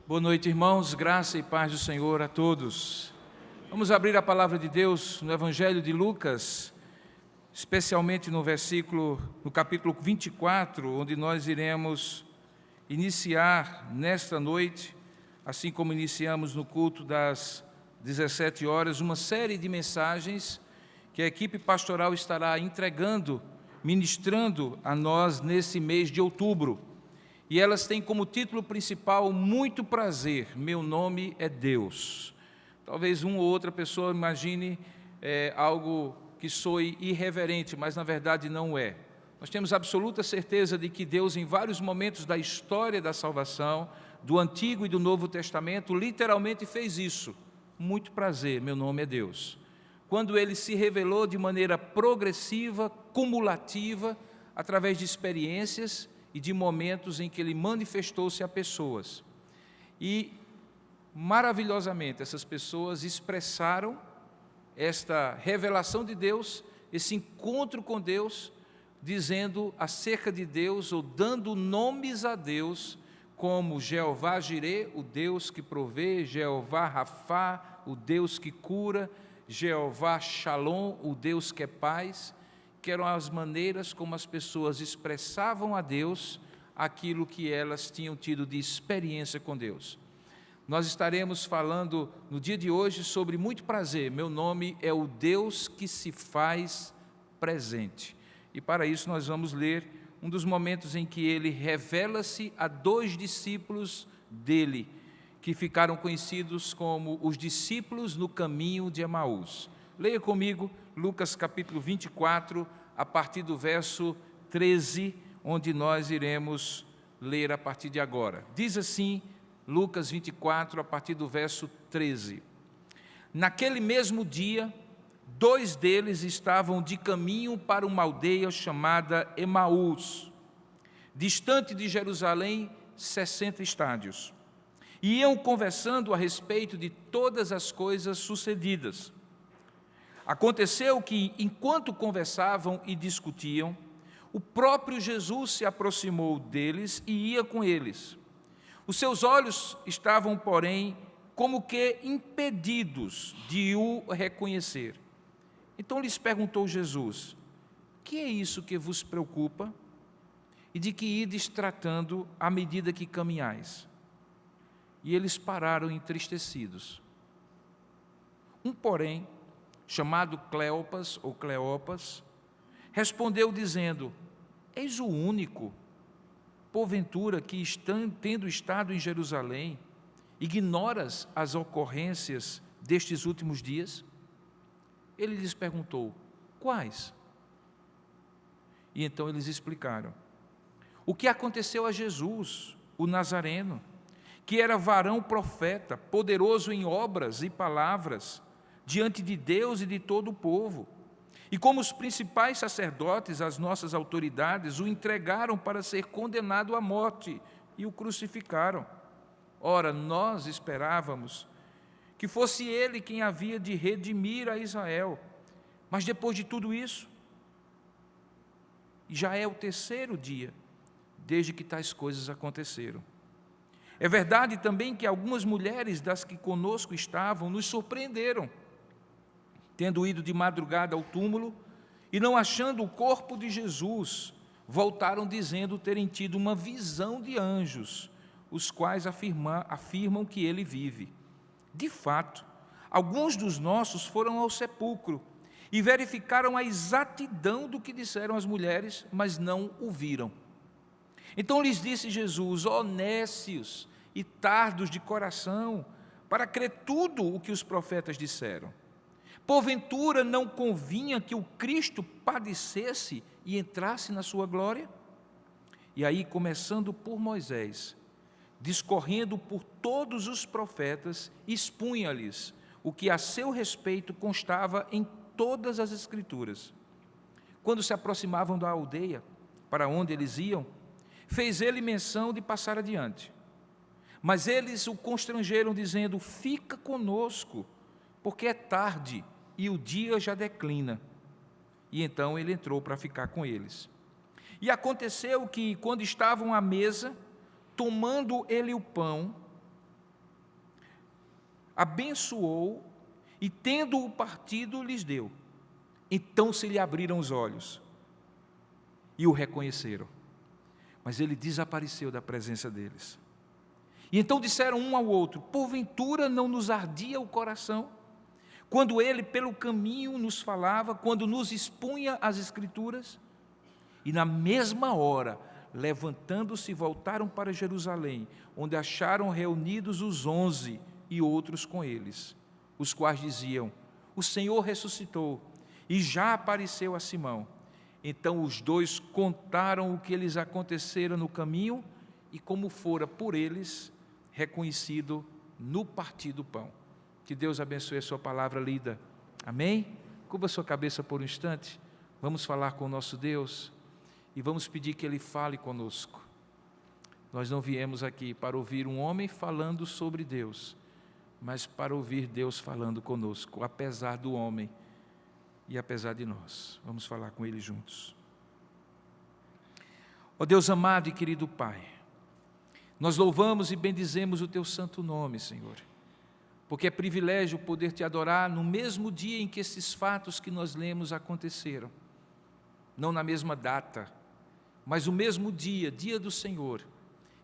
Boa noite, irmãos, graça e paz do Senhor a todos. Vamos abrir a palavra de Deus no Evangelho de Lucas, especialmente no capítulo 24, onde nós iremos iniciar nesta noite, assim como iniciamos no culto das 17 horas, uma série de mensagens que a equipe pastoral estará entregando, ministrando a nós nesse mês de outubro. E elas têm como título principal, muito prazer, meu nome é Deus. Talvez uma ou outra pessoa imagine algo que soe irreverente, mas na verdade não é. Nós temos absoluta certeza de que Deus, em vários momentos da história da salvação, do Antigo e do Novo Testamento, literalmente fez isso. Muito prazer, meu nome é Deus. Quando Ele se revelou de maneira progressiva, cumulativa, através de experiências e de momentos em que Ele manifestou-se a pessoas. E, maravilhosamente, essas pessoas expressaram esta revelação de Deus, esse encontro com Deus, dizendo acerca de Deus, ou dando nomes a Deus, como Jeová Jirê, o Deus que provê, Jeová Rafá, o Deus que cura, Jeová Shalom, o Deus que é paz, que eram as maneiras como as pessoas expressavam a Deus aquilo que elas tinham tido de experiência com Deus. Nós estaremos falando no dia de hoje sobre muito prazer. Meu nome é o Deus que se faz presente. E para isso nós vamos ler um dos momentos em que ele revela-se a dois discípulos dele, que ficaram conhecidos como os discípulos no caminho de Emaús. Leia comigo Lucas capítulo 24, a partir do verso 13, onde nós iremos ler a partir de agora. Diz assim, Lucas 24, a partir do verso 13. Naquele mesmo dia, dois deles estavam de caminho para uma aldeia chamada Emaús, distante de Jerusalém, 60 estádios. E iam conversando a respeito de todas as coisas sucedidas. Aconteceu que, enquanto conversavam e discutiam, o próprio Jesus se aproximou deles e ia com eles. Os seus olhos estavam, porém, como que impedidos de o reconhecer. Então lhes perguntou Jesus: que é isso que vos preocupa? E de que ides tratando à medida que caminhais? E eles pararam entristecidos. Um, porém, chamado Cleopas, ou Cleopas, respondeu dizendo: eis o único, porventura, que tendo estado em Jerusalém, ignoras as ocorrências destes últimos dias? Ele lhes perguntou: quais? E então eles explicaram o que aconteceu a Jesus, o Nazareno, que era varão profeta, poderoso em obras e palavras, diante de Deus e de todo o povo. E como os principais sacerdotes, as nossas autoridades, o entregaram para ser condenado à morte e o crucificaram. Ora, nós esperávamos que fosse ele quem havia de redimir a Israel. Mas depois de tudo isso, já é o terceiro dia desde que tais coisas aconteceram. É verdade também que algumas mulheres das que conosco estavam nos surpreenderam, tendo ido de madrugada ao túmulo e não achando o corpo de Jesus, voltaram dizendo terem tido uma visão de anjos, os quais afirmam que ele vive. De fato, alguns dos nossos foram ao sepulcro e verificaram a exatidão do que disseram as mulheres, mas não o viram. Então lhes disse Jesus: ó nécios e tardos de coração, para crer tudo o que os profetas disseram. Porventura não convinha que o Cristo padecesse e entrasse na sua glória? E aí, começando por Moisés, discorrendo por todos os profetas, expunha-lhes o que a seu respeito constava em todas as Escrituras. Quando se aproximavam da aldeia, para onde eles iam, fez ele menção de passar adiante. Mas eles o constrangeram, dizendo: fica conosco, porque é tarde e o dia já declina. E então ele entrou para ficar com eles. E aconteceu que, quando estavam à mesa, tomando ele o pão, abençoou e, tendo-o partido, lhes deu. Então se lhe abriram os olhos e o reconheceram, mas ele desapareceu da presença deles. E então disseram um ao outro: porventura não nos ardia o coração, quando ele pelo caminho nos falava, quando nos expunha as Escrituras? E na mesma hora, levantando-se, voltaram para Jerusalém, onde acharam reunidos os 11 e outros com eles, os quais diziam: o Senhor ressuscitou e já apareceu a Simão. Então os dois contaram o que lhes acontecera no caminho e como fora por eles reconhecido no partir do pão. Que Deus abençoe a sua palavra lida. Amém? Curva a sua cabeça por um instante. Vamos falar com o nosso Deus e vamos pedir que Ele fale conosco. Nós não viemos aqui para ouvir um homem falando sobre Deus, mas para ouvir Deus falando conosco, apesar do homem e apesar de nós. Vamos falar com Ele juntos. Ó Deus amado e querido Pai, nós louvamos e bendizemos o Teu santo nome, Senhor, porque é privilégio poder Te adorar no mesmo dia em que esses fatos que nós lemos aconteceram. Não na mesma data, mas o mesmo dia, dia do Senhor,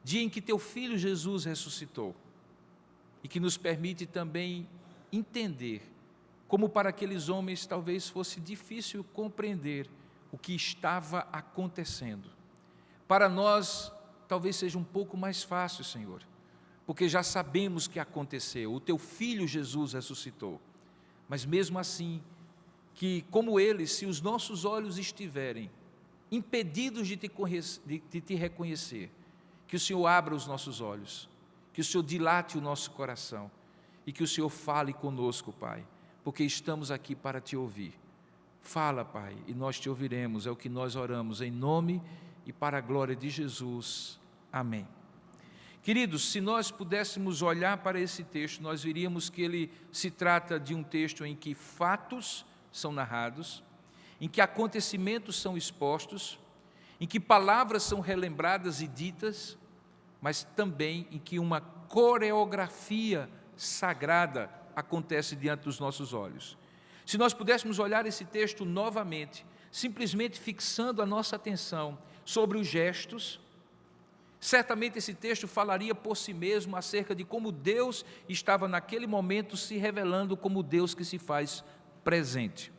dia em que Teu Filho Jesus ressuscitou, e que nos permite também entender como para aqueles homens talvez fosse difícil compreender o que estava acontecendo. Para nós, talvez seja um pouco mais fácil, Senhor, porque já sabemos que aconteceu, o Teu Filho Jesus ressuscitou. Mas mesmo assim, que como eles, se os nossos olhos estiverem impedidos de Te reconhecer, que o Senhor abra os nossos olhos, que o Senhor dilate o nosso coração e que o Senhor fale conosco, Pai, porque estamos aqui para Te ouvir. Fala, Pai, e nós Te ouviremos, é o que nós oramos, em nome e para a glória de Jesus. Amém. Queridos, se nós pudéssemos olhar para esse texto, nós veríamos que ele se trata de um texto em que fatos são narrados, em que acontecimentos são expostos, em que palavras são relembradas e ditas, mas também em que uma coreografia sagrada acontece diante dos nossos olhos. Se nós pudéssemos olhar esse texto novamente, simplesmente fixando a nossa atenção sobre os gestos, certamente esse texto falaria por si mesmo acerca de como Deus estava naquele momento se revelando como Deus que se faz presente.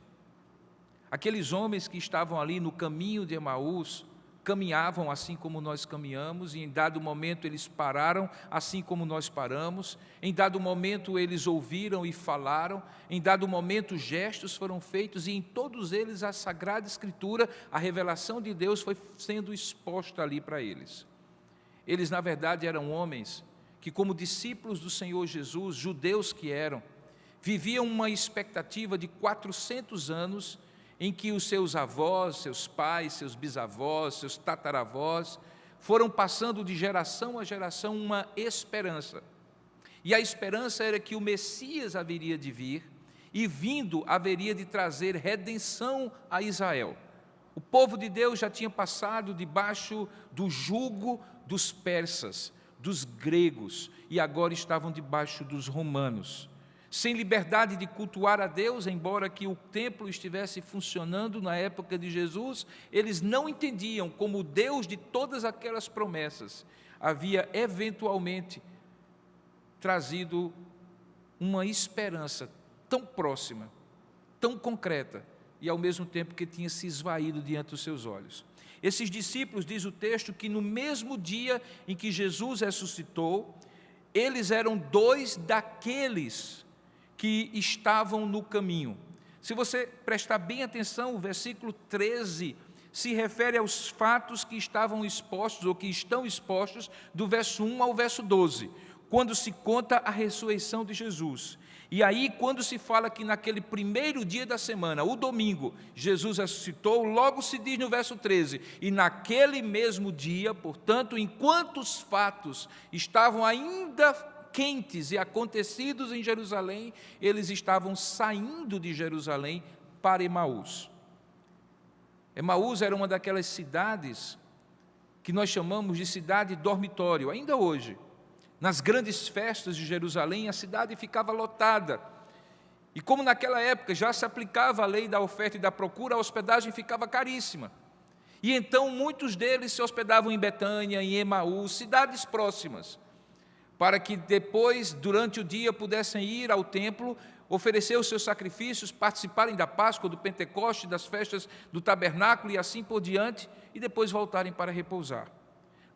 Aqueles homens que estavam ali no caminho de Emaús, caminhavam assim como nós caminhamos, e em dado momento eles pararam assim como nós paramos, em dado momento eles ouviram e falaram, em dado momento gestos foram feitos, e em todos eles a Sagrada Escritura, a revelação de Deus foi sendo exposta ali para eles. Eles na verdade eram homens que, como discípulos do Senhor Jesus, judeus que eram, viviam uma expectativa de 400 anos em que os seus avós, seus pais, seus bisavós, seus tataravós foram passando de geração a geração uma esperança. E a esperança era que o Messias haveria de vir e, vindo, haveria de trazer redenção a Israel. O povo de Deus já tinha passado debaixo do jugo dos persas, dos gregos, e agora estavam debaixo dos romanos. Sem liberdade de cultuar a Deus, embora que o templo estivesse funcionando na época de Jesus, eles não entendiam como o Deus de todas aquelas promessas havia eventualmente trazido uma esperança tão próxima, tão concreta, e ao mesmo tempo que tinha se esvaído diante dos seus olhos. Esses discípulos, diz o texto, que no mesmo dia em que Jesus ressuscitou, eles eram dois daqueles que estavam no caminho. Se você prestar bem atenção, o versículo 13 se refere aos fatos que estavam expostos, ou que estão expostos, do verso 1 ao verso 12, quando se conta a ressurreição de Jesus. E aí, quando se fala que naquele primeiro dia da semana, o domingo, Jesus ressuscitou, logo se diz no verso 13, e naquele mesmo dia, portanto, enquanto os fatos estavam ainda quentes e acontecidos em Jerusalém, eles estavam saindo de Jerusalém para Emaús. Emaús era uma daquelas cidades que nós chamamos de cidade dormitório, ainda hoje. Nas grandes festas de Jerusalém, a cidade ficava lotada. E como naquela época já se aplicava a lei da oferta e da procura, a hospedagem ficava caríssima. E então muitos deles se hospedavam em Betânia, em Emaús, cidades próximas, para que depois, durante o dia, pudessem ir ao templo, oferecer os seus sacrifícios, participarem da Páscoa, do Pentecoste, das festas do tabernáculo e assim por diante, e depois voltarem para repousar.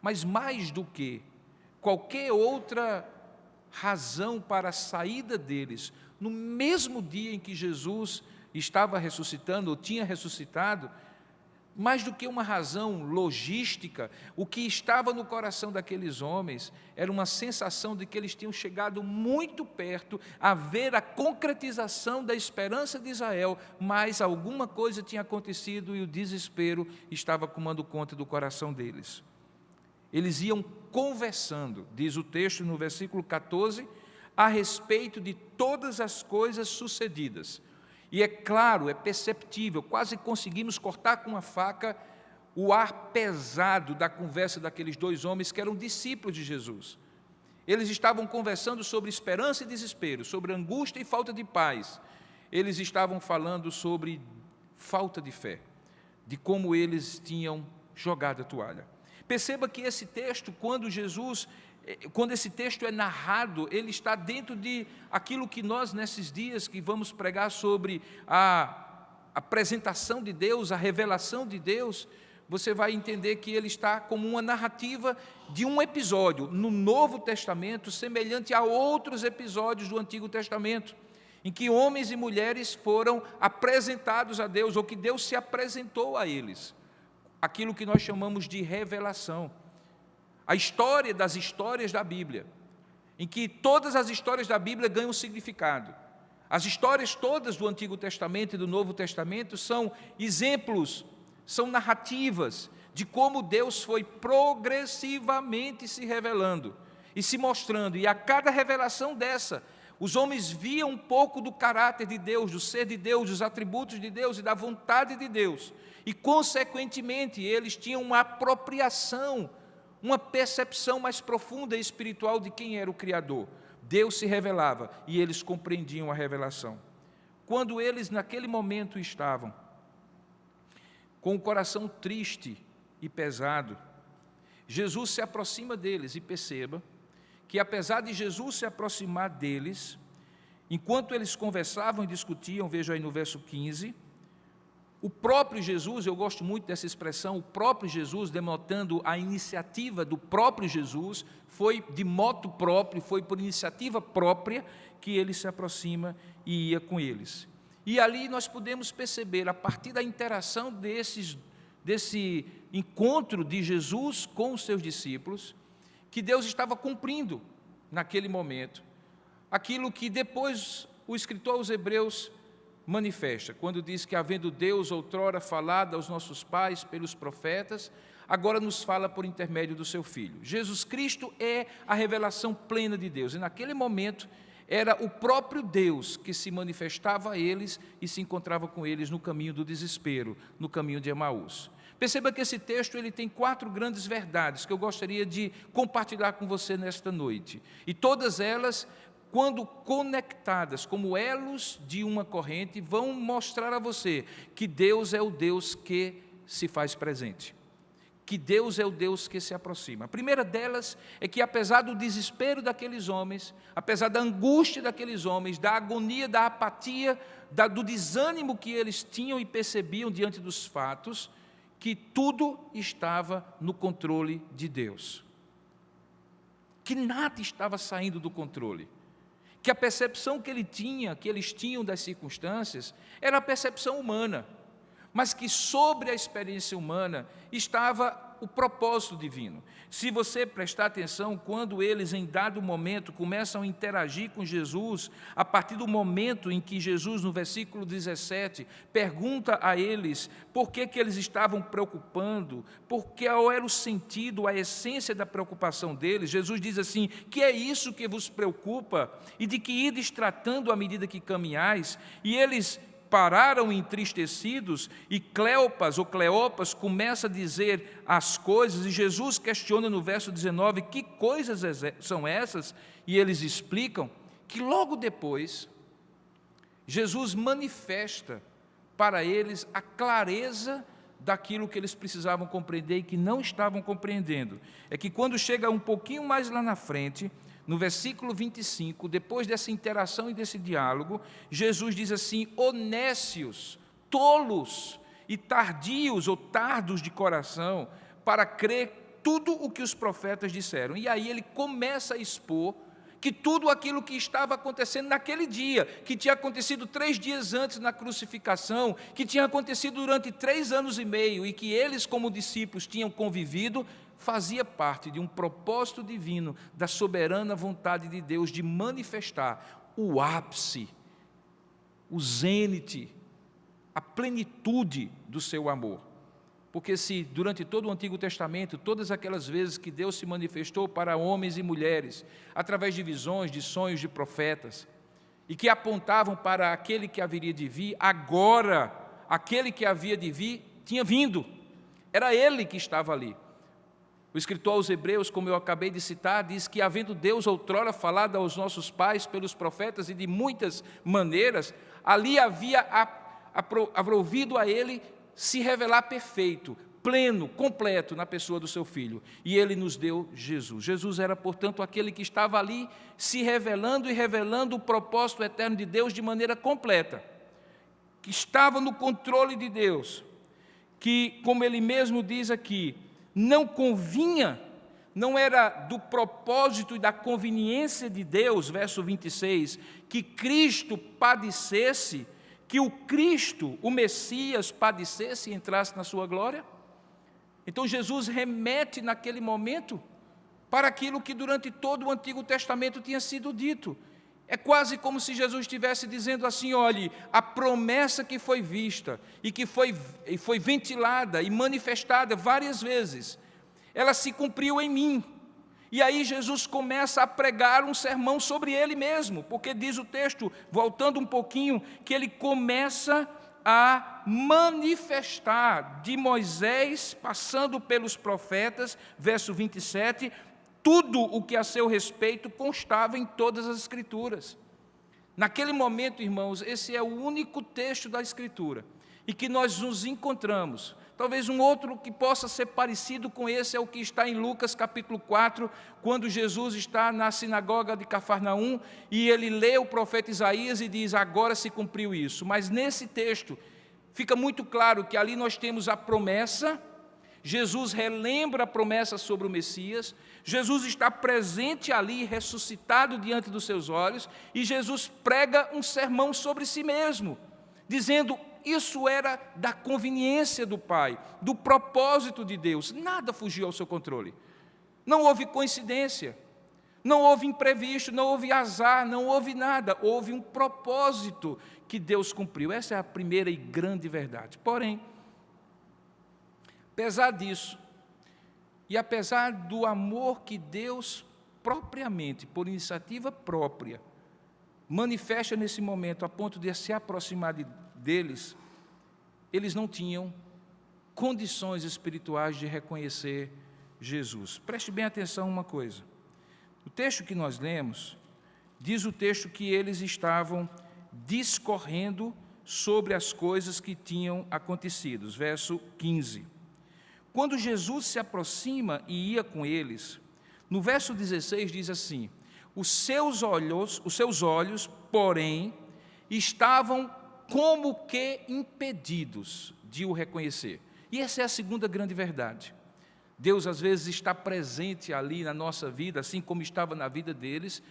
Mas mais do que qualquer outra razão para a saída deles, no mesmo dia em que Jesus estava ressuscitando, ou tinha ressuscitado, mais do que uma razão logística, o que estava no coração daqueles homens era uma sensação de que eles tinham chegado muito perto a ver a concretização da esperança de Israel, mas alguma coisa tinha acontecido e o desespero estava tomando conta do coração deles. Eles iam conversando, diz o texto no versículo 14, a respeito de todas as coisas sucedidas. E é claro, é perceptível, quase conseguimos cortar com uma faca o ar pesado da conversa daqueles dois homens que eram discípulos de Jesus. Eles estavam conversando sobre esperança e desespero, sobre angústia e falta de paz. Eles estavam falando sobre falta de fé, de como eles tinham jogado a toalha. Perceba que esse texto, quando esse texto é narrado, ele está dentro de aquilo que nós, nesses dias que vamos pregar sobre a apresentação de Deus, a revelação de Deus, você vai entender que ele está como uma narrativa de um episódio no Novo Testamento, semelhante a outros episódios do Antigo Testamento, em que homens e mulheres foram apresentados a Deus, ou que Deus se apresentou a eles. Aquilo que nós chamamos de revelação. A história das histórias da Bíblia, em que todas as histórias da Bíblia ganham significado. As histórias todas do Antigo Testamento e do Novo Testamento são exemplos, são narrativas de como Deus foi progressivamente se revelando e se mostrando. E a cada revelação dessa, os homens viam um pouco do caráter de Deus, do ser de Deus, dos atributos de Deus e da vontade de Deus. E, consequentemente, eles tinham uma apropriação, uma percepção mais profunda e espiritual de quem era o Criador. Deus se revelava e eles compreendiam a revelação. Quando eles, naquele momento, estavam com o coração triste e pesado, Jesus se aproxima deles e perceba que, apesar de Jesus se aproximar deles, enquanto eles conversavam e discutiam, veja aí no verso 15, o próprio Jesus, eu gosto muito dessa expressão, o próprio Jesus, denotando a iniciativa do próprio Jesus, foi de moto próprio, foi por iniciativa própria que ele se aproxima e ia com eles. E ali nós podemos perceber, a partir da interação desse encontro de Jesus com os seus discípulos, que Deus estava cumprindo naquele momento aquilo que depois o escritor aos Hebreus manifesta, quando diz que, havendo Deus outrora falado aos nossos pais pelos profetas, agora nos fala por intermédio do seu Filho. Jesus Cristo é a revelação plena de Deus, e naquele momento era o próprio Deus que se manifestava a eles e se encontrava com eles no caminho do desespero, no caminho de Emaús. Perceba que esse texto ele tem 4 grandes verdades que eu gostaria de compartilhar com você nesta noite, e todas elas, quando conectadas como elos de uma corrente, vão mostrar a você que Deus é o Deus que se faz presente, que Deus é o Deus que se aproxima. A primeira delas é que, apesar do desespero daqueles homens, apesar da angústia daqueles homens, da agonia, da apatia, do desânimo que eles tinham e percebiam diante dos fatos, que tudo estava no controle de Deus, que nada estava saindo do controle, que a percepção que eles tinham das circunstâncias, era a percepção humana, mas que sobre a experiência humana estava o propósito divino. Se você prestar atenção, quando eles em dado momento começam a interagir com Jesus, a partir do momento em que Jesus, no versículo 17, pergunta a eles por que eles estavam preocupando, qual era o sentido, a essência da preocupação deles, Jesus diz assim: que é isso que vos preocupa, e de que ides tratando à medida que caminhais? E eles pararam entristecidos, e Cleopas começa a dizer as coisas, e Jesus questiona no verso 19, que coisas são essas? E eles explicam que logo depois, Jesus manifesta para eles a clareza daquilo que eles precisavam compreender e que não estavam compreendendo. É que quando chega um pouquinho mais lá na frente, no versículo 25, depois dessa interação e desse diálogo, Jesus diz assim: ó nécios, tolos e tardios ou tardos de coração, para crer tudo o que os profetas disseram. E aí ele começa a expor que tudo aquilo que estava acontecendo naquele dia, que tinha acontecido 3 dias antes na crucificação, que tinha acontecido durante 3 anos e meio, e que eles como discípulos tinham convivido, fazia parte de um propósito divino, da soberana vontade de Deus de manifestar o ápice, o zênite, a plenitude do seu amor. Porque se durante todo o Antigo Testamento, todas aquelas vezes que Deus se manifestou para homens e mulheres, através de visões, de sonhos de profetas, e que apontavam para aquele que haveria de vir, agora, aquele que havia de vir, tinha vindo. Era ele que estava ali. O escritor aos Hebreus, como eu acabei de citar, diz que havendo Deus outrora falado aos nossos pais pelos profetas e de muitas maneiras, ali havia aprouvido a ele se revelar perfeito, pleno, completo na pessoa do seu Filho. E ele nos deu Jesus. Jesus era, portanto, aquele que estava ali se revelando e revelando o propósito eterno de Deus de maneira completa, que estava no controle de Deus, que, como ele mesmo diz aqui, não convinha, não era do propósito e da conveniência de Deus, verso 26, que Cristo padecesse, que o Cristo, o Messias, padecesse e entrasse na sua glória. Então Jesus remete naquele momento para aquilo que durante todo o Antigo Testamento tinha sido dito. É quase como se Jesus estivesse dizendo assim: olhe, a promessa que foi vista e que foi ventilada e manifestada várias vezes, ela se cumpriu em mim. E aí Jesus começa a pregar um sermão sobre ele mesmo, porque diz o texto, voltando um pouquinho, que ele começa a manifestar de Moisés, passando pelos profetas, verso 27, tudo o que a seu respeito constava em todas as Escrituras. Naquele momento, irmãos, esse é o único texto da Escritura e que nós nos encontramos. Talvez um outro que possa ser parecido com esse é o que está em Lucas capítulo 4, quando Jesus está na sinagoga de Cafarnaum e ele lê o profeta Isaías e diz: agora se cumpriu isso. Mas nesse texto fica muito claro que ali nós temos a promessa, Jesus relembra a promessa sobre o Messias, Jesus está presente ali, ressuscitado diante dos seus olhos, e Jesus prega um sermão sobre si mesmo, dizendo: isso era da conveniência do Pai, do propósito de Deus, nada fugiu ao seu controle. Não houve coincidência, não houve imprevisto, não houve azar, não houve nada, houve um propósito que Deus cumpriu. Essa é a primeira e grande verdade. Porém, apesar disso, e apesar do amor que Deus propriamente, por iniciativa própria, manifesta nesse momento a ponto de se aproximar deles, eles não tinham condições espirituais de reconhecer Jesus. Preste bem atenção a uma coisa. O texto que nós lemos, diz o texto que eles estavam discorrendo sobre as coisas que tinham acontecido. Verso 15. Quando Jesus se aproxima e ia com eles, no verso 16 diz assim: os seus olhos, porém, estavam como que impedidos de o reconhecer. E essa é a segunda grande verdade. Deus às vezes está presente ali na nossa vida, assim como estava na vida deles,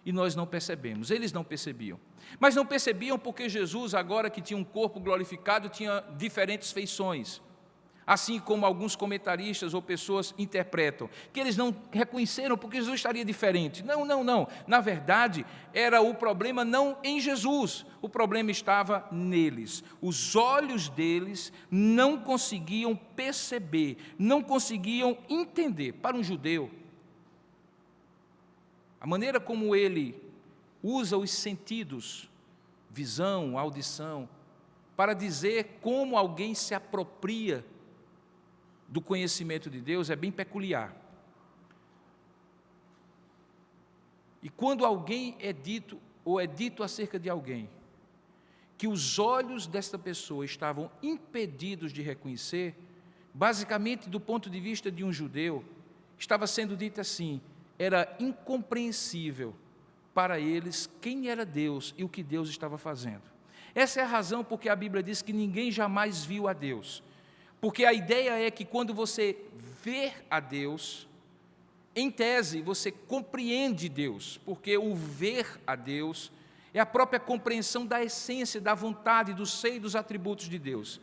e nós não percebemos. Eles não percebiam. Mas não percebiam porque Jesus, agora que tinha um corpo glorificado, tinha diferentes feições. Assim como alguns comentaristas ou pessoas interpretam, que eles não reconheceram porque Jesus estaria diferente. Não. Na verdade, era o problema não em Jesus, o problema estava neles. Os olhos deles não conseguiam perceber, não conseguiam entender. Para um judeu, a maneira como ele usa os sentidos, visão, audição, para dizer como alguém se apropria do conhecimento de Deus é bem peculiar. E quando alguém é dito, ou é dito acerca de alguém, que os olhos desta pessoa estavam impedidos de reconhecer, basicamente do ponto de vista de um judeu, estava sendo dito assim: era incompreensível para eles quem era Deus e o que Deus estava fazendo. Essa é a razão porque a Bíblia diz que ninguém jamais viu a Deus. Porque a ideia é que quando você vê a Deus, em tese você compreende Deus, porque o ver a Deus é a própria compreensão da essência, da vontade, do seio e dos atributos de Deus.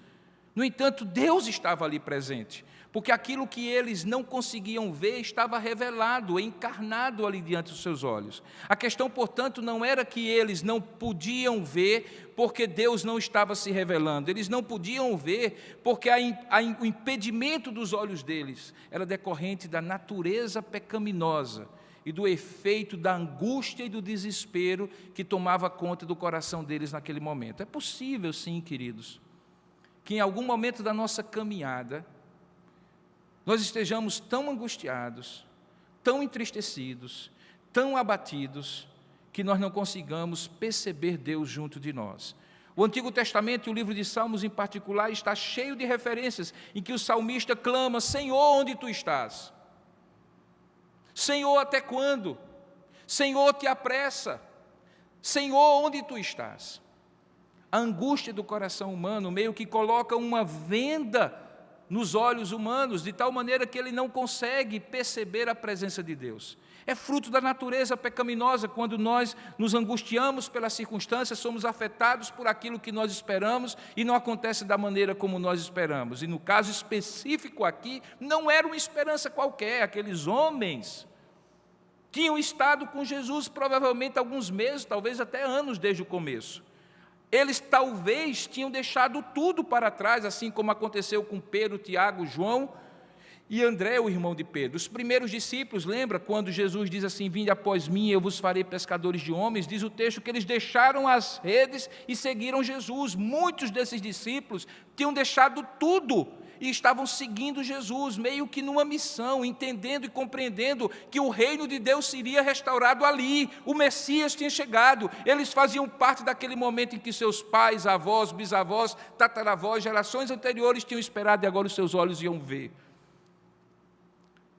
No entanto, Deus estava ali presente, porque aquilo que eles não conseguiam ver estava revelado, encarnado ali diante dos seus olhos. A questão, portanto, não era que eles não podiam ver porque Deus não estava se revelando. Eles não podiam ver porque o impedimento dos olhos deles era decorrente da natureza pecaminosa e do efeito da angústia e do desespero que tomava conta do coração deles naquele momento. É possível, sim, queridos, que em algum momento da nossa caminhada nós estejamos tão angustiados, tão entristecidos, tão abatidos, que nós não consigamos perceber Deus junto de nós. O Antigo Testamento e o livro de Salmos em particular está cheio de referências em que o salmista clama: Senhor, onde tu estás? Senhor, até quando? Senhor, te apressa. Senhor, onde tu estás? A angústia do coração humano meio que coloca uma venda nos olhos humanos, de tal maneira que ele não consegue perceber a presença de Deus. É fruto da natureza pecaminosa. Quando nós nos angustiamos pelas circunstâncias, somos afetados por aquilo que nós esperamos e não acontece da maneira como nós esperamos. E no caso específico aqui, não era uma esperança qualquer. Aqueles homens tinham estado com Jesus provavelmente alguns meses, talvez até anos desde o começo. Eles talvez tinham deixado tudo para trás, assim como aconteceu com Pedro, Tiago, João e André, o irmão de Pedro. Os primeiros discípulos, lembra quando Jesus diz assim: vinde após mim, eu vos farei pescadores de homens? Diz o texto que eles deixaram as redes e seguiram Jesus. Muitos desses discípulos tinham deixado tudo e estavam seguindo Jesus, meio que numa missão, entendendo e compreendendo que o reino de Deus seria restaurado ali, o Messias tinha chegado. Eles faziam parte daquele momento em que seus pais, avós, bisavós, tataravós, gerações anteriores tinham esperado e agora os seus olhos iam ver.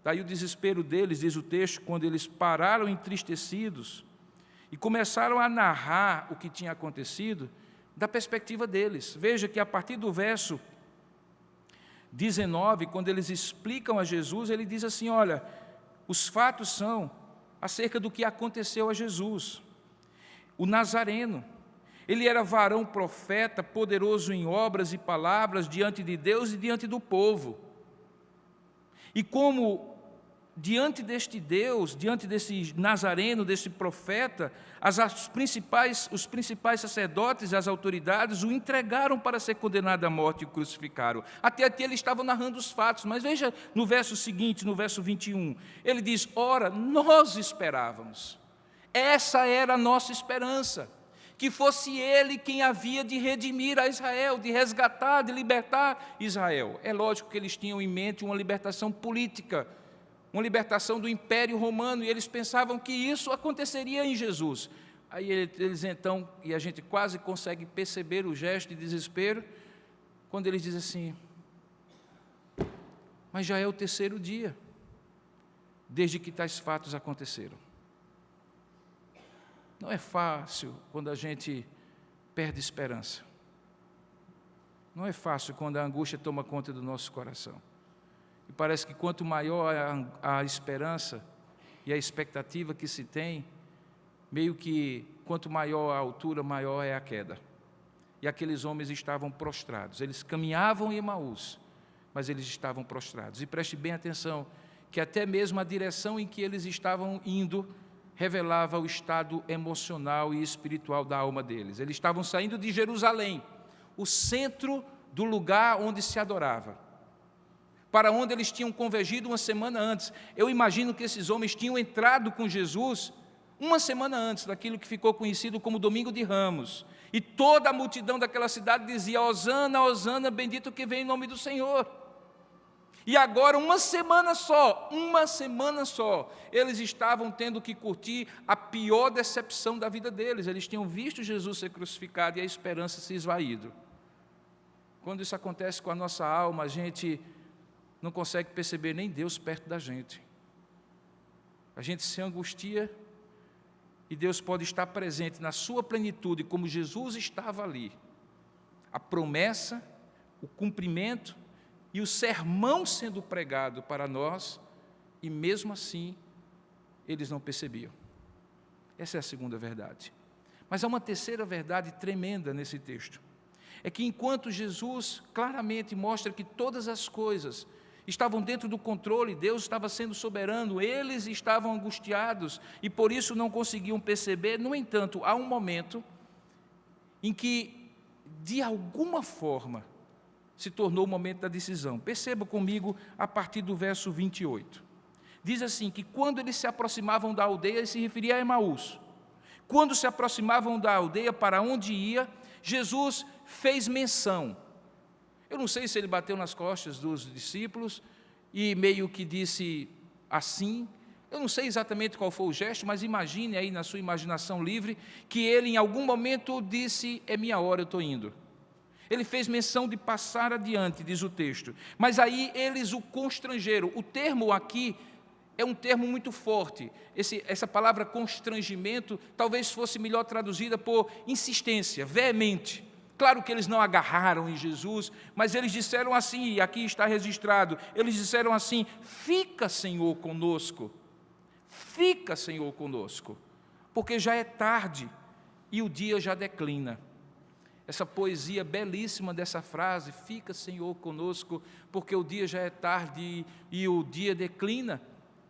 Daí o desespero deles, diz o texto, quando eles pararam entristecidos e começaram a narrar o que tinha acontecido da perspectiva deles. Veja que a partir do verso 19, quando eles explicam a Jesus, ele diz assim: olha, os fatos são acerca do que aconteceu a Jesus, o Nazareno. Ele era varão profeta, poderoso em obras e palavras diante de Deus e diante do povo. E como diante deste Deus, diante desse Nazareno, desse profeta, os principais sacerdotes e as autoridades o entregaram para ser condenado à morte e o crucificaram. Até aqui ele estava narrando os fatos, mas veja no verso seguinte, no verso 21, ele diz: ora, nós esperávamos, essa era a nossa esperança, que fosse ele quem havia de redimir a Israel, de resgatar, de libertar Israel. É lógico que eles tinham em mente uma libertação política, uma libertação do Império Romano, e eles pensavam que isso aconteceria em Jesus. Aí eles então, e a gente quase consegue perceber o gesto de desespero, quando eles dizem assim: mas já é o terceiro dia, desde que tais fatos aconteceram. Não é fácil quando a gente perde esperança. Não é fácil quando a angústia toma conta do nosso coração. E parece que quanto maior a esperança e a expectativa que se tem, meio que quanto maior a altura, maior é a queda. E aqueles homens estavam prostrados. Eles caminhavam em Emaús, mas eles estavam prostrados. E preste bem atenção, que até mesmo a direção em que eles estavam indo revelava o estado emocional e espiritual da alma deles. Eles estavam saindo de Jerusalém, o centro do lugar onde se adorava, para onde eles tinham convergido uma semana antes. Eu imagino que esses homens tinham entrado com Jesus uma semana antes daquilo que ficou conhecido como Domingo de Ramos. E toda a multidão daquela cidade dizia: Hosana, Hosana, bendito que vem em nome do Senhor. E agora, uma semana só, eles estavam tendo que curtir a pior decepção da vida deles. Eles tinham visto Jesus ser crucificado e a esperança se esvaído. Quando isso acontece com a nossa alma, a gente não consegue perceber nem Deus perto da gente. A gente se angustia e Deus pode estar presente na sua plenitude, como Jesus estava ali. A promessa, o cumprimento e o sermão sendo pregado para nós, e mesmo assim, eles não percebiam. Essa é a segunda verdade. Mas há uma terceira verdade tremenda nesse texto. É que enquanto Jesus claramente mostra que todas as coisas estavam dentro do controle, Deus estava sendo soberano, eles estavam angustiados e por isso não conseguiam perceber. No entanto, há um momento em que, de alguma forma, se tornou o momento da decisão. Perceba comigo a partir do verso 28. Diz assim, que quando eles se aproximavam da aldeia, ele se referia a Emaús. Quando se aproximavam da aldeia para onde ia, Jesus fez menção. Eu não sei se ele bateu nas costas dos discípulos e meio que disse assim. Eu não sei exatamente qual foi o gesto, mas imagine aí na sua imaginação livre que ele em algum momento disse: é minha hora, eu estou indo. Ele fez menção de passar adiante, diz o texto. Mas aí eles o constrangeram. O termo aqui é um termo muito forte. Essa palavra constrangimento talvez fosse melhor traduzida por insistência, veemente. Claro que eles não agarraram em Jesus, mas eles disseram assim, e aqui está registrado, eles disseram assim: fica, Senhor, conosco. Fica, Senhor, conosco, porque já é tarde e o dia já declina. Essa poesia belíssima dessa frase, fica, Senhor, conosco, porque o dia já é tarde e o dia declina,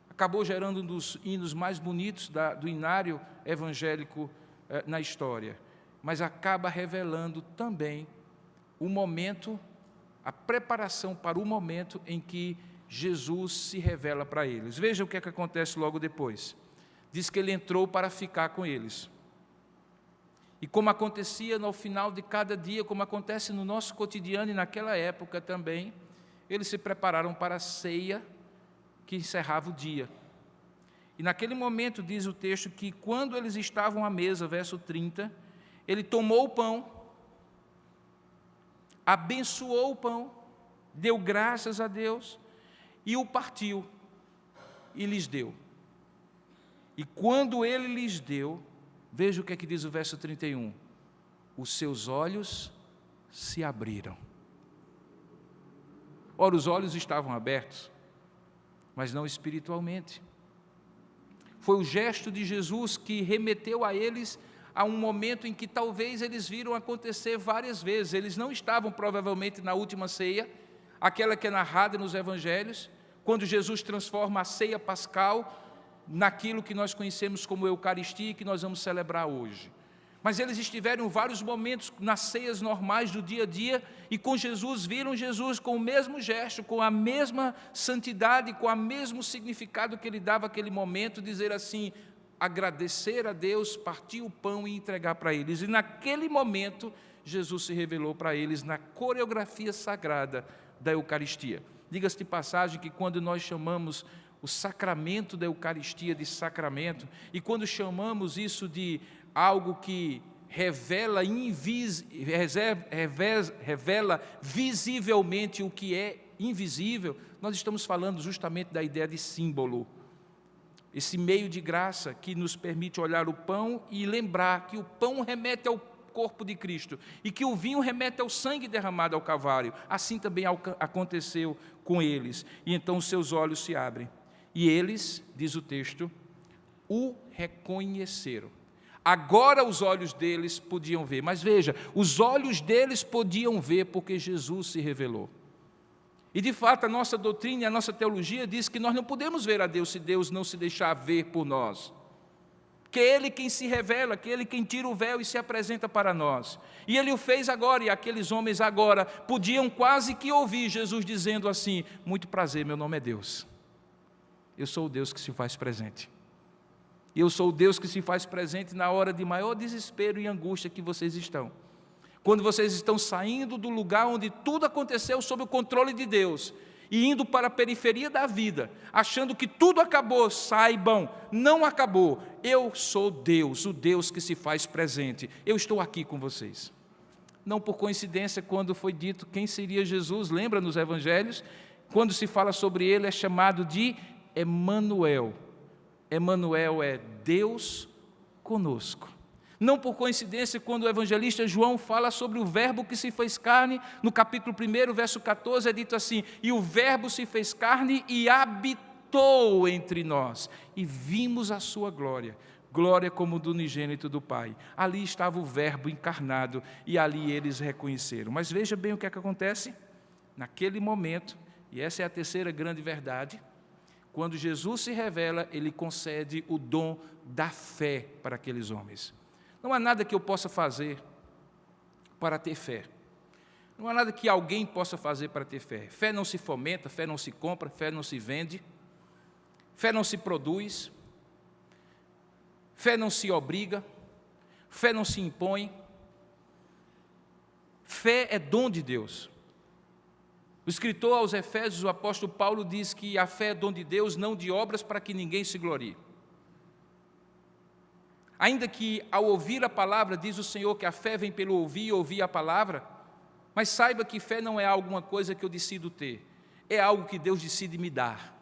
acabou gerando um dos hinos mais bonitos do inário evangélico na história. Mas acaba revelando também o momento, a preparação para o momento em que Jesus se revela para eles. Veja o que é que acontece logo depois. Diz que ele entrou para ficar com eles. E como acontecia no final de cada dia, como acontece no nosso cotidiano e naquela época também, eles se prepararam para a ceia que encerrava o dia. E naquele momento diz o texto que quando eles estavam à mesa, verso 30, ele tomou o pão, abençoou o pão, deu graças a Deus e o partiu e lhes deu. E quando ele lhes deu, veja o que é que diz o verso 31. Os seus olhos se abriram. Ora, os olhos estavam abertos, mas não espiritualmente. Foi o gesto de Jesus que remeteu a eles a um momento em que talvez eles viram acontecer várias vezes. Eles não estavam provavelmente na última ceia, aquela que é narrada nos evangelhos, quando Jesus transforma a ceia pascal naquilo que nós conhecemos como Eucaristia e que nós vamos celebrar hoje. Mas eles estiveram em vários momentos nas ceias normais do dia a dia e com Jesus, viram Jesus com o mesmo gesto, com a mesma santidade, com o mesmo significado que ele dava àquele momento, dizer assim, agradecer a Deus, partir o pão e entregar para eles. E naquele momento, Jesus se revelou para eles na coreografia sagrada da Eucaristia. Diga-se de passagem que quando nós chamamos o sacramento da Eucaristia de sacramento, e quando chamamos isso de algo que revela visivelmente o que é invisível, nós estamos falando justamente da ideia de símbolo. Esse meio de graça que nos permite olhar o pão e lembrar que o pão remete ao corpo de Cristo e que o vinho remete ao sangue derramado ao Calvário. Assim também aconteceu com eles. E então os seus olhos se abrem. E eles, diz o texto, o reconheceram. Agora os olhos deles podiam ver. Mas veja, os olhos deles podiam ver porque Jesus se revelou. E de fato a nossa doutrina e a nossa teologia diz que nós não podemos ver a Deus se Deus não se deixar ver por nós. Que é Ele quem se revela, que é Ele quem tira o véu e se apresenta para nós. E Ele o fez agora, e aqueles homens agora podiam quase que ouvir Jesus dizendo assim, muito prazer, meu nome é Deus. Eu sou o Deus que se faz presente. Eu sou o Deus que se faz presente na hora de maior desespero e angústia que vocês estão. Quando vocês estão saindo do lugar onde tudo aconteceu sob o controle de Deus e indo para a periferia da vida, achando que tudo acabou, saibam, não acabou. Eu sou Deus, o Deus que se faz presente. Eu estou aqui com vocês. Não por coincidência, quando foi dito quem seria Jesus, lembra nos evangelhos? Quando se fala sobre ele, é chamado de Emanuel. Emanuel é Deus conosco. Não por coincidência, quando o evangelista João fala sobre o verbo que se fez carne, no capítulo 1, verso 14, é dito assim: e o verbo se fez carne e habitou entre nós, e vimos a sua glória, glória como do unigênito do Pai. Ali estava o verbo encarnado, e ali eles reconheceram. Mas veja bem o que é que acontece. Naquele momento, e essa é a terceira grande verdade, quando Jesus se revela, ele concede o dom da fé para aqueles homens. Não há nada que eu possa fazer para ter fé. Não há nada que alguém possa fazer para ter fé. Fé não se fomenta, fé não se compra, fé não se vende, fé não se produz, fé não se obriga, fé não se impõe. Fé é dom de Deus. O escritor aos Efésios, o apóstolo Paulo, diz que a fé é dom de Deus, não de obras, para que ninguém se glorie. Ainda que ao ouvir a palavra, diz o Senhor que a fé vem pelo ouvir e ouvir a palavra, mas saiba que fé não é alguma coisa que eu decido ter, é algo que Deus decide me dar.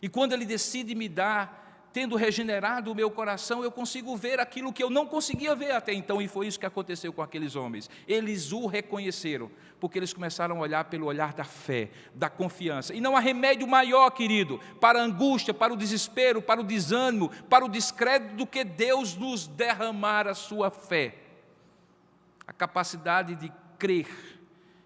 E quando Ele decide me dar, tendo regenerado o meu coração, eu consigo ver aquilo que eu não conseguia ver até então, e foi isso que aconteceu com aqueles homens. Eles o reconheceram, porque eles começaram a olhar pelo olhar da fé, da confiança. E não há remédio maior, querido, para a angústia, para o desespero, para o desânimo, para o descrédito, do que Deus nos derramar a sua fé. A capacidade de crer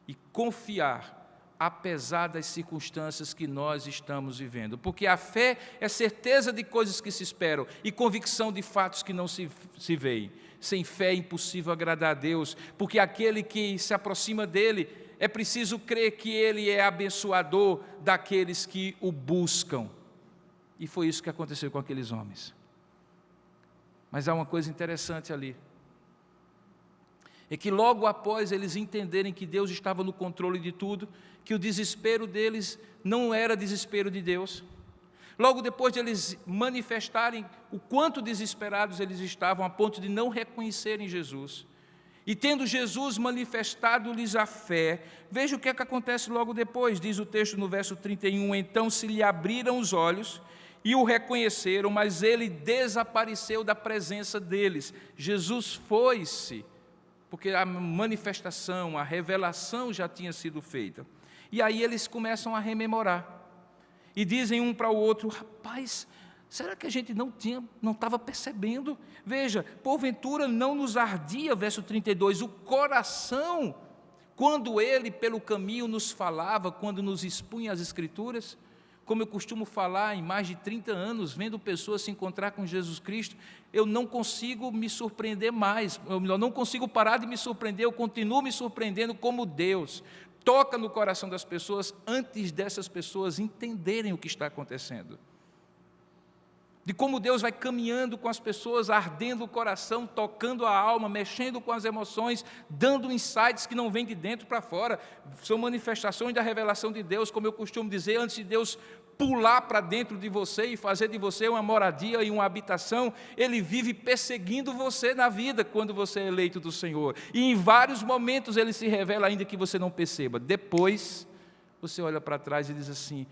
e confiar, apesar das circunstâncias que nós estamos vivendo. Porque a fé é certeza de coisas que se esperam e convicção de fatos que não se veem. Sem fé é impossível agradar a Deus, porque aquele que se aproxima dele, é preciso crer que ele é abençoador daqueles que o buscam. E foi isso que aconteceu com aqueles homens. Mas há uma coisa interessante ali. É que logo após eles entenderem que Deus estava no controle de tudo, que o desespero deles não era desespero de Deus, logo depois de eles manifestarem o quanto desesperados eles estavam, a ponto de não reconhecerem Jesus, e tendo Jesus manifestado-lhes a fé, veja o que é que acontece logo depois, diz o texto no verso 31, então se lhe abriram os olhos, e o reconheceram, mas ele desapareceu da presença deles. Jesus foi-se, porque a manifestação, a revelação já tinha sido feita. E aí eles começam a rememorar. E dizem um para o outro: rapaz, será que a gente não estava percebendo? Veja, porventura não nos ardia, verso 32, o coração, quando ele pelo caminho nos falava, quando nos expunha as Escrituras? Como eu costumo falar, em mais de 30 anos, vendo pessoas se encontrar com Jesus Cristo, eu não consigo me surpreender mais, eu não consigo parar de me surpreender, eu continuo me surpreendendo como Deus toca no coração das pessoas antes dessas pessoas entenderem o que está acontecendo. De como Deus vai caminhando com as pessoas, ardendo o coração, tocando a alma, mexendo com as emoções, dando insights que não vêm de dentro para fora. São manifestações da revelação de Deus, como eu costumo dizer, antes de Deus pular para dentro de você e fazer de você uma moradia e uma habitação, Ele vive perseguindo você na vida quando você é eleito do Senhor. E em vários momentos Ele se revela ainda que você não perceba. Depois, você olha para trás e diz assim: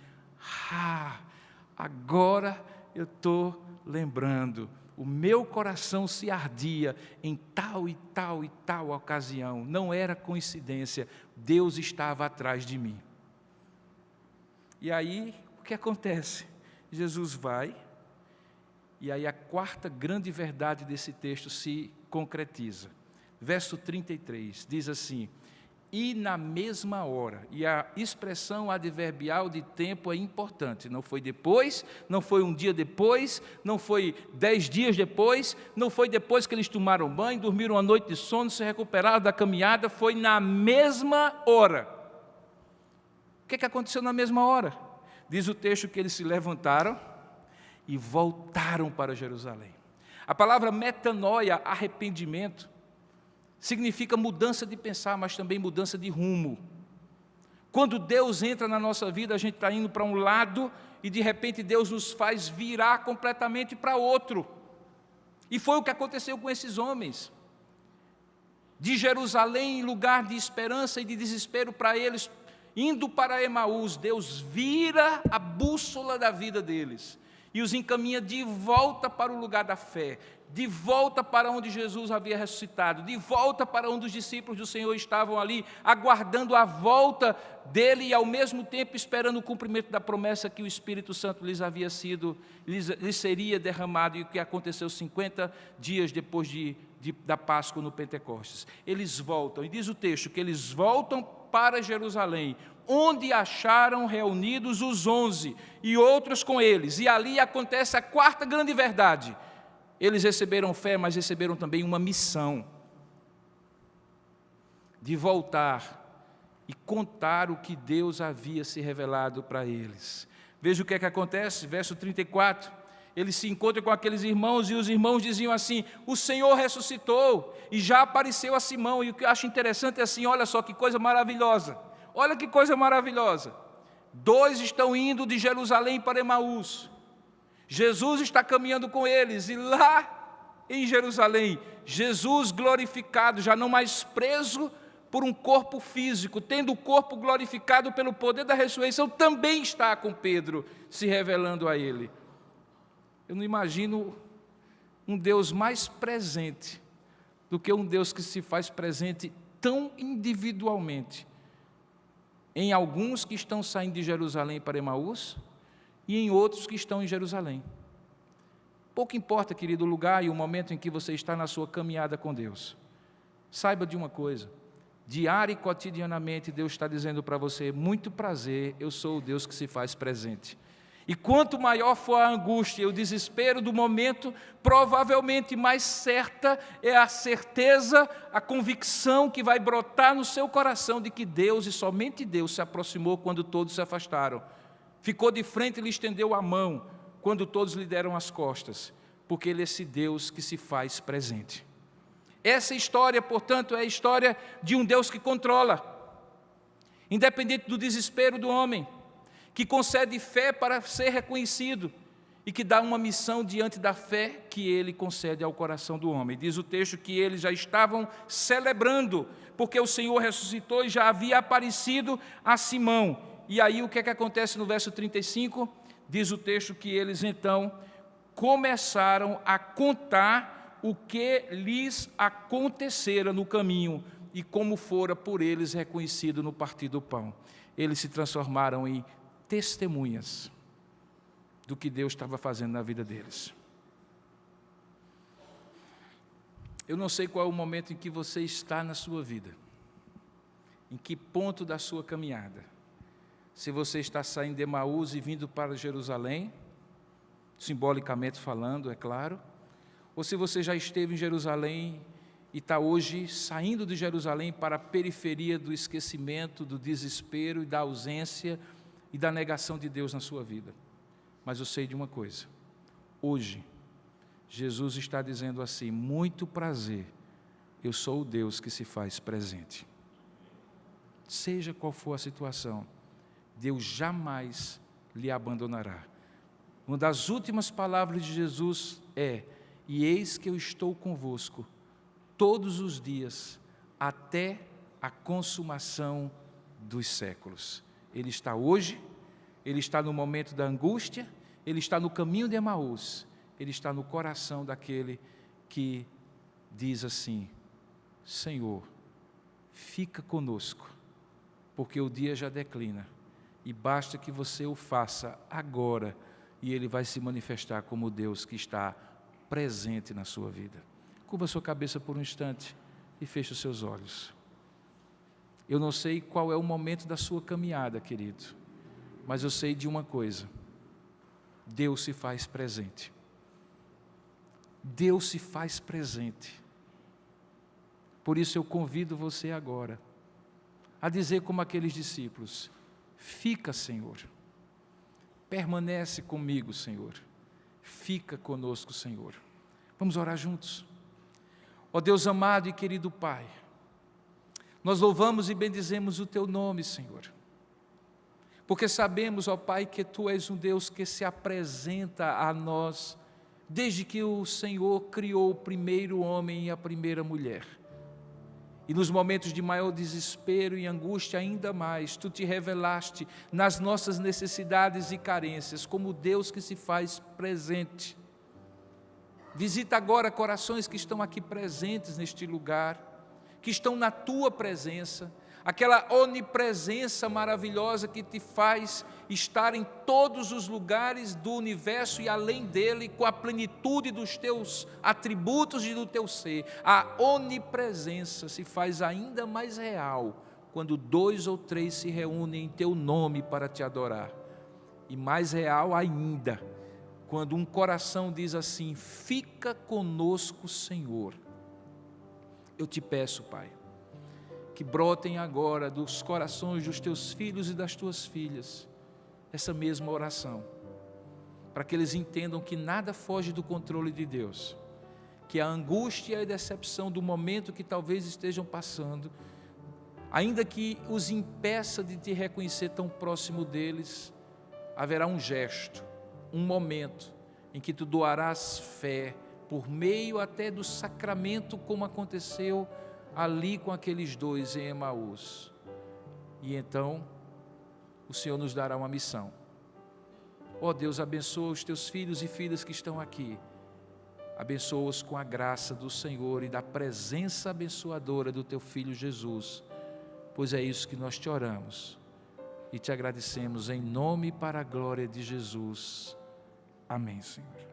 agora eu estou lembrando, o meu coração se ardia em tal e tal e tal ocasião, não era coincidência, Deus estava atrás de mim. E aí, o que acontece? Jesus vai, e aí a quarta grande verdade desse texto se concretiza. Verso 33, diz assim: e na mesma hora, e a expressão adverbial de tempo é importante, não foi depois, não foi um dia depois, não foi 10 dias depois, não foi depois que eles tomaram banho, dormiram uma noite de sono, se recuperaram da caminhada, foi na mesma hora. O que aconteceu na mesma hora? Diz o texto que eles se levantaram e voltaram para Jerusalém. A palavra metanoia, arrependimento, significa mudança de pensar, mas também mudança de rumo. Quando Deus entra na nossa vida, a gente está indo para um lado e de repente Deus nos faz virar completamente para outro. E foi o que aconteceu com esses homens. De Jerusalém, em lugar de esperança e de desespero para eles, indo para Emaús, Deus vira a bússola da vida deles e os encaminha de volta para o lugar da fé, de volta para onde Jesus havia ressuscitado, de volta para onde os discípulos do Senhor estavam ali, aguardando a volta dele e ao mesmo tempo esperando o cumprimento da promessa que o Espírito Santo lhes seria derramado, e o que aconteceu 50 dias depois da Páscoa no Pentecostes. Eles voltam, e diz o texto que eles voltam para Jerusalém, onde acharam reunidos os 11 e outros com eles, e ali acontece a quarta grande verdade. Eles receberam fé, mas receberam também uma missão de voltar e contar o que Deus havia se revelado para eles. Veja o que é que acontece, verso 34, eles se encontram com aqueles irmãos, e os irmãos diziam assim: o Senhor ressuscitou, e já apareceu a Simão. E o que eu acho interessante é assim, olha só que coisa maravilhosa, olha que coisa maravilhosa, 2 estão indo de Jerusalém para Emaús, Jesus está caminhando com eles, e lá em Jerusalém, Jesus glorificado, já não mais preso por um corpo físico, tendo o corpo glorificado pelo poder da ressurreição, também está com Pedro, se revelando a ele. Eu não imagino um Deus mais presente do que um Deus que se faz presente tão individualmente em alguns que estão saindo de Jerusalém para Emaús e em outros que estão em Jerusalém. Pouco importa, querido, o lugar e o momento em que você está na sua caminhada com Deus. Saiba de uma coisa: diária e cotidianamente Deus está dizendo para você: muito prazer, eu sou o Deus que se faz presente. E quanto maior for a angústia e o desespero do momento, provavelmente mais certa é a certeza, a convicção que vai brotar no seu coração de que Deus e somente Deus se aproximou quando todos se afastaram. Ficou de frente e lhe estendeu a mão quando todos lhe deram as costas, porque Ele é esse Deus que se faz presente. Essa história, portanto, é a história de um Deus que controla, independente do desespero do homem, que concede fé para ser reconhecido e que dá uma missão diante da fé que Ele concede ao coração do homem. Diz o texto que eles já estavam celebrando, porque o Senhor ressuscitou e já havia aparecido a Simão. E aí o que é que acontece no verso 35? Diz o texto que eles então começaram a contar o que lhes acontecera no caminho e como fora por eles reconhecido no partir do pão. Eles se transformaram em testemunhas do que Deus estava fazendo na vida deles. Eu não sei qual é o momento em que você está na sua vida, em que ponto da sua caminhada. Se você está saindo de Emaús e vindo para Jerusalém, simbolicamente falando, é claro, ou se você já esteve em Jerusalém e está hoje saindo de Jerusalém para a periferia do esquecimento, do desespero e da ausência e da negação de Deus na sua vida. Mas eu sei de uma coisa: hoje, Jesus está dizendo assim: muito prazer, eu sou o Deus que se faz presente. Seja qual for a situação, Deus jamais lhe abandonará. Uma das últimas palavras de Jesus é: e eis que eu estou convosco todos os dias, até a consumação dos séculos. Ele está hoje, Ele está no momento da angústia, Ele está no caminho de Emaús, Ele está no coração daquele que diz assim: Senhor, fica conosco, porque o dia já declina, e basta que você o faça agora, e Ele vai se manifestar como Deus que está presente na sua vida. Curva a sua cabeça por um instante e feche os seus olhos. Eu não sei qual é o momento da sua caminhada, querido, mas eu sei de uma coisa: Deus se faz presente. Deus se faz presente. Por isso eu convido você agora a dizer como aqueles discípulos: fica, Senhor, permanece comigo, Senhor, fica conosco, Senhor, Vamos orar juntos. Ó Deus amado e querido Pai, nós louvamos e bendizemos o Teu nome, Senhor, porque sabemos, ó Pai, que Tu és um Deus que se apresenta a nós desde que o Senhor criou o primeiro homem e a primeira mulher. E nos momentos de maior desespero e angústia ainda mais, Tu te revelaste nas nossas necessidades e carências, como Deus que se faz presente. Visita agora corações que estão aqui presentes neste lugar, que estão na Tua presença, aquela onipresença maravilhosa que Te faz estar em todos os lugares do universo e além dele, com a plenitude dos Teus atributos e do Teu ser. A onipresença se faz ainda mais real quando 2 ou 3 se reúnem em Teu nome para Te adorar. E mais real ainda, quando um coração diz assim: fica conosco, Senhor. Eu te peço, Pai, que brotem agora dos corações dos Teus filhos e das Tuas filhas essa mesma oração, para que eles entendam que nada foge do controle de Deus, que a angústia e a decepção do momento que talvez estejam passando, ainda que os impeça de Te reconhecer tão próximo deles, haverá um gesto, um momento em que Tu doarás fé, por meio até do sacramento, como aconteceu ali com aqueles 2 em Emaús. E então o Senhor nos dará uma missão. Ó Deus, abençoa os Teus filhos e filhas que estão aqui. Abençoa-os com a graça do Senhor e da presença abençoadora do Teu Filho Jesus, pois é isso que nós Te oramos e Te agradecemos em nome e para a glória de Jesus. Amém, Senhor.